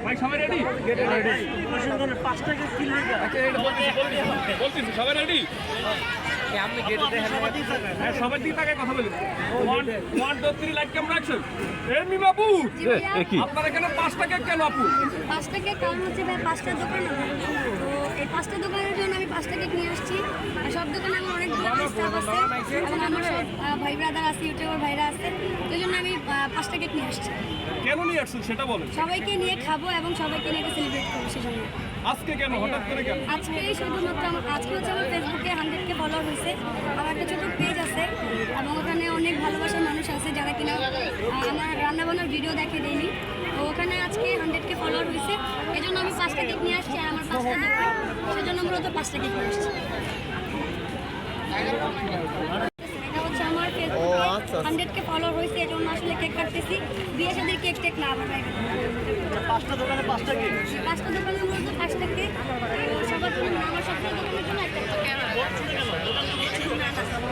ভাই সবাই রেডি? পাঁচটা কেক কিনলে বলতেছি সবাই রেডি? আপনি গেটে দেখেন হ্যাঁ সবাই দিকে তাকায় কথা বলি। 1 2 3 লাইট ক্যামেরা অ্যাকশন। এমনি বাবু আপনার এখানে 5টা কেক কেন আপু? 5টা কেক কারণ হচ্ছে ভাই 5টা দোকান আমার। তো এই 5টা দোকানের জন্য আমি 5টা কেক নিয়ে আসছি। আর সব দোকানে আমার অনেক স্টাফ আছে এবং আমার সব ভাই ব্রাদার আছে, ইউটিউবার ভাইরা আছে। সেই জন্য আমি 5টা কেক নিয়ে আসছি। কেন নিয়ে আসছেন সেটা বলেন। সবাইকে নিয়ে খাবো এবং সবাইকে নিয়ে এটা সেলিব্রেট করবো সেজন্য। আজকে কেন হঠাৎ করে কেন? আজকেই শুধুমাত্র আজকে হচ্ছে আমার ফেসবুকে 100K ফলোয়ার হয়েছে। আমার একটা ছোটো পেজ আছে এবং ওখানে অনেক ভালোবাসার মানুষ আছে যারা কিনা আমার রান্নাবান্নার ভিডিও দেখে ডেইলি। তো ওখানে আজকে 100K ফলোয়ার হয়েছে, এই জন্য আমি 5টা কেক নিয়ে আসছি। আর আমার 5টা দোকান, সেজন্য মূলত 5টা কেক নিয়ে আসছি। এটা হচ্ছে আমার ফেসবুকে 100K ফলোয়ার হয়েছে, এই জন্য আসলে কেক কাটতেছি। বিয়ে শাদীর কেক টেক না আমার বাইরে। 5টা দোকানে 5টা কেক 5টা দোকানে মূলত 5টা কেক। সবার জন্য আমার সবটা দোকানের জন্য একটা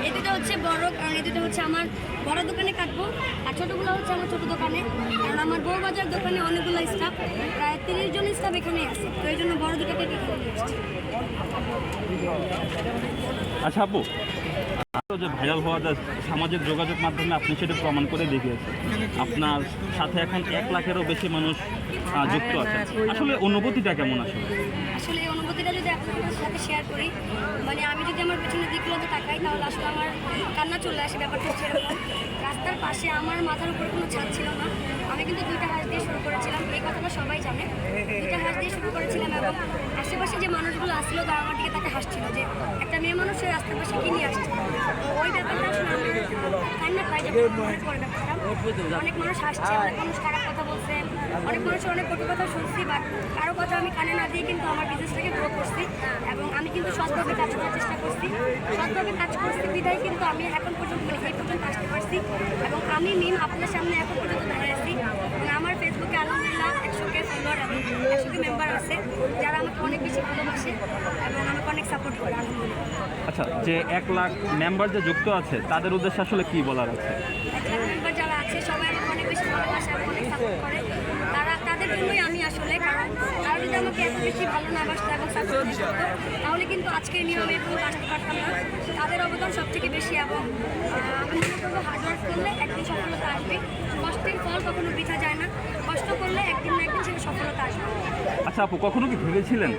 এই দুটো হচ্ছে বড়, কারণ এই দুটো হচ্ছে আমার বড় দোকানে কাটবো আর ছোটোগুলো হচ্ছে আমার ছোটো দোকানে। কারণ আমার বউবাজার দোকানে অনেকগুলো স্টাফ, প্রায় 30 জন স্টাফ এখানে আছে। তো এই জন্য বড় দুটো কেক এখানে নিয়ে আসছি। আচ্ছা আপু, যে ভাইরাল হওয়া যায় সামাজিক যোগাযোগ মাধ্যমে আপনি সেটা প্রমাণ করে দেখিয়েছেন। আপনার সাথে এখন 1 লাখেরও বেশি মানুষ যুক্ত আছে। আসলে অনুভূতিটা কেমন আসলে? আসলে এই অনুভূতিটা যদি আপনাদের সাথে শেয়ার করি, মানে আমি যদি আমার পেছনের দিকগুলোতে তাকাই তাহলে আসলে আমার কান্না চলে আসে। ব্যাপারটা হচ্ছে এরকম, রাস্তার পাশে আমার মাথার উপর কোনো ছাদ ছিল না। আমি কিন্তু 2টা হাঁস দিয়ে শুরু করেছিলাম, এই কথাটা সবাই জানে। 2টা হাঁস দিয়ে শুরু করেছিলাম এবং আশেপাশে যে মানুষগুলো আসছিল তারা আমার দিকে তাকে হাসছিল যে একটা মেয়ে মানুষ ওই রাস্তার পাশে কি নিয়ে আসছে। তো ওই ব্যাপারটা আসলে আমার কান্না পাই যখন মনে পড়ে ব্যাপারটা। অনেক মানুষ হাসছে, অনেক মানুষ খারাপ কথা বলছে, অনেক মানুষের অনেক কটু কথা শুনছি, বাট কারো কথা আমি কানে না দিয়ে কিন্তু আমার বিজনেসটাকে গ্রো করছি এবং আমি কিন্তু সৎভাবে কাজ করার চেষ্টা করছি। সৎভাবে কাজ করছি বিধায় কিন্তু আমি এখন পর্যন্ত এই পর্যন্ত আসতে পারছি এবং আমি মিম আপনার সামনে এখন পর্যন্ত দাঁড়িয়েছি। এবং আমার ফেসবুকে আলহামদুলিল্লাহ 100K ফলোয়ার এবং 100K মেম্বার আছে যারা আমাকে অনেক বেশি ভালোবাসে এবং আমাকে অনেক সাপোর্ট করে আলহামদুলিল্লাহ। আচ্ছা, যে 1 লাখ মেম্বার যে যুক্ত আছে তাদের উদ্দেশ্যে আসলে কি বলার আছে? মেম্বার যারা আছে সবাই আমাকে অনেক বেশি ভালোবাসে এবং অনেক সাপোর্ট করে। তাদের জন্যই আমি আসলে, কারণ তারা যদি আমাকে এত বেশি ভালো না বাসতো এবং সাপোর্ট দিত তাহলে কিন্তু আজকের নিয়মে এরকম আসতে পারতাম না। তাদের অবদান সব থেকে বেশি এবং আমি মনে করবো হার্ডওয়ার্ক করলে একদিন সফলতা আসবে। কষ্টের ফল কখনো বৃথা যায় না, কষ্ট করলে একদিন না একদিন সেটা সফলতা আসবে। আচ্ছা আপু, কখনো কি ভেবেছিলেন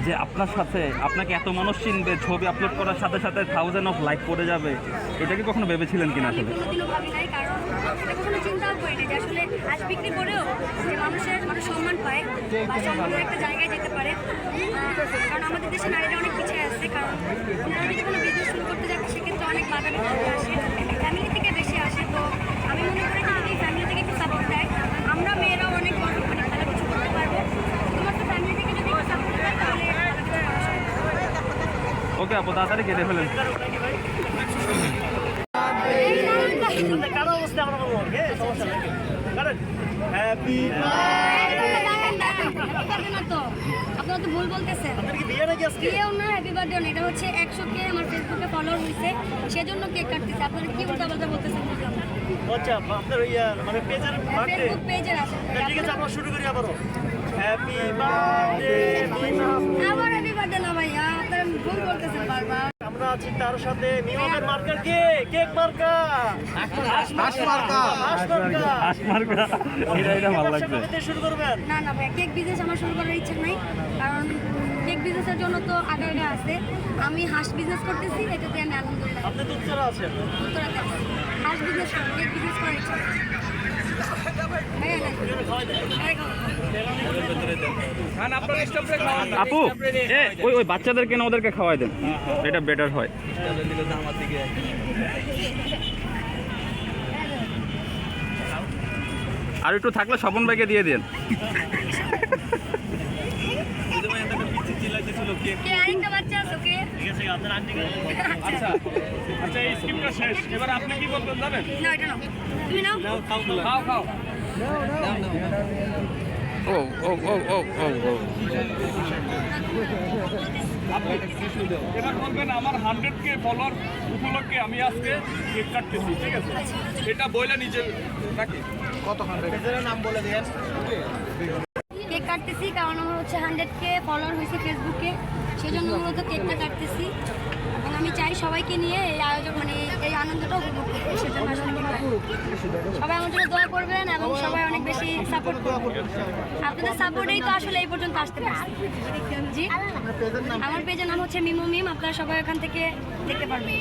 যে আপনার সাথে আপনাকে এত মানুষ চিনবে, ছবি আপলোড করার সাথে সাথে 1000 অফ লাইক পড়ে যাবে? এটা কি কখনো ভেবেছিলেন কিনা আমি আসলে? কোনোদিনও ভাবি নাই, কারণ এটা কখনো চিন্তাও করি না যে আসলে আজ বিক্রি করেও যে মানুষ সম্মান পায় বা সম্মানের একটা জায়গায় যেতে পারে। কারণ আমাদের দেশে নারীরা অনেক পিছিয়ে আসছে, কারণ ওনারা যদি কোনো বিজনেস শুরু করতে যাবে সেক্ষেত্রে অনেক বাধা বিপত্তি আসে, ফ্যামিলি থেকে বেশি আসে। তো আমি মনে করি যে যদি ফ্যামিলি থেকে একটু সাপোর্ট দেয় আমরা মেয়েরাও অনেক ভালো কিছু করতে পারবো। শুধুমাত্র ফ্যামিলি থেকে যদি একটু সাপোর্ট দেয় তাহলে ভালো কিছু করা সম্ভব। ওকে আপু, তাড়াতাড়ি কেটে ফেলেন। কারো অবস্থা আমরা বলবো সমস্যা নেই। হ্যাপি আপনারা তো ভুল বলতেছেন। বিয়েও না, হ্যাপি বার্থডে না, এটা হচ্ছে 100K আমার ফেসবুকে ফলোয়ার হয়েছে সেজন্য কেক কাটতেছে। আপনারা কি উল্টাপাল্টা বলতেছেন বুঝলাম না। আচ্ছা, আপনার ওই মানে পেজের বার্থডে ফেসবুক পেজের আছে। ঠিক আছে, আমরা শুরু করি আবারও। হ্যাপি বার্থডে আমার হ্যাপি বার্থডে না ভাইয়া, আপনারা ভুল বলতেছেন বারবার। আমরা আছি তার সাথে নিয়মের মার্কার কে কেক মার্কা এটা ভালো লাগছে। শুরু করবেন? না না ভাইয়া, কেক বিজনেস আমার শুরু করার ইচ্ছা নাই, কারণ কেক বিজনেসের জন্য তো আগে আছে। আমি হাঁস বিজনেস করতেছি, এটাতে আমি আলহামদুলিল্লাহ আপনি তো উত্তরা আছেন। উত্তরাতে আছি। হাঁস বিজনেস করি, কেক বিজনেস করার ইচ্ছা নেই। ভাইয়া না খান আপনার স্টাফরে খাওয়ান। আপু, ওই বাচ্চাদেরকে না ওদেরকে খাওয়াই দেন, এটা বেটার হয়। আর একটু থাকলে স্বপন ভাইকে দিয়ে দেন। কে আরেকটা বাচ্চা আছে ওকে? ঠিক আছে, আপনার আন্টিকে আচ্ছা আচ্ছা, এই স্কিমটা শেষ, এবার আপনি কি বলবেন জানেন? না এটা নাও, তুমি নাও। খাও খাও। ও ও ও ও ও ও এবার বলবেন আমার 100K ফলোয়ার উপলক্ষে আমি আজকে কেক কাটতেছি, ঠিক আছে? এটা বইলা নিজে নাকি কত 100 নাম বলে দেন। কেক কাটতেছি কারণ আমার হচ্ছে 100K ফলোয়ার হয়েছে ফেসবুকে, সেজন্য মূলত কেকটা কাটতেছি এবং আমি চাই সবাইকে নিয়ে এই আয়োজন মানে এই আনন্দটা উপভোগ করতে, সেজন্য আসলে সবাই আমার জন্য দোয়া করবেন এবং সবাই অনেক বেশি সাপোর্ট করবেন। আপনাদের সাপোর্টেই তো আসলে এই পর্যন্ত আসতে পারছি। জি, আমার পেজের নাম হচ্ছে মিমো মিম, আপনারা সবাই ওখান থেকে দেখতে পারবেন।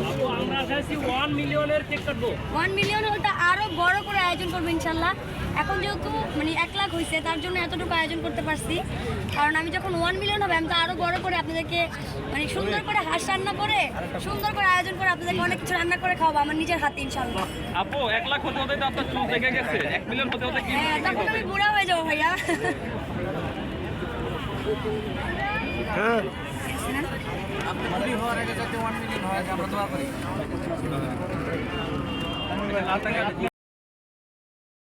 আপু আমরা চাইছি 1 মিলিয়নের কেক কাটবো। 1 মিলিয়ন হলটা আরো বড় করে আয়োজন করবো ইনশাল্লাহ। এখন যেহেতু মানে 1 লাখ হয়েছে তার জন্য এতটুকু আয়োজন করতে পারছি, কারণ আমি যখন 1 মিলিয়ন হবে আমি তো আরো বড় করে আপনাদেরকে মানে সুন্দর করে হাঁস রান্না করে সুন্দর করে আয়োজন করে আপনাদেরকে অনেক কিছু রান্না করে খাওয়াবো আমার নিজের হাতে ইনশাল্লাহ। আপু 1 লাখ হতে হতে তো আপনার চুল দেখে গেছে, 1 মিলিয়ন হতে হতে কি হ্যাঁ, তখন আমি বুড়া হয়ে যাবো ভাইয়া। হওয়ার আগে যাতে 1 মিলিয়ন হয় আমরা দোয়া করি।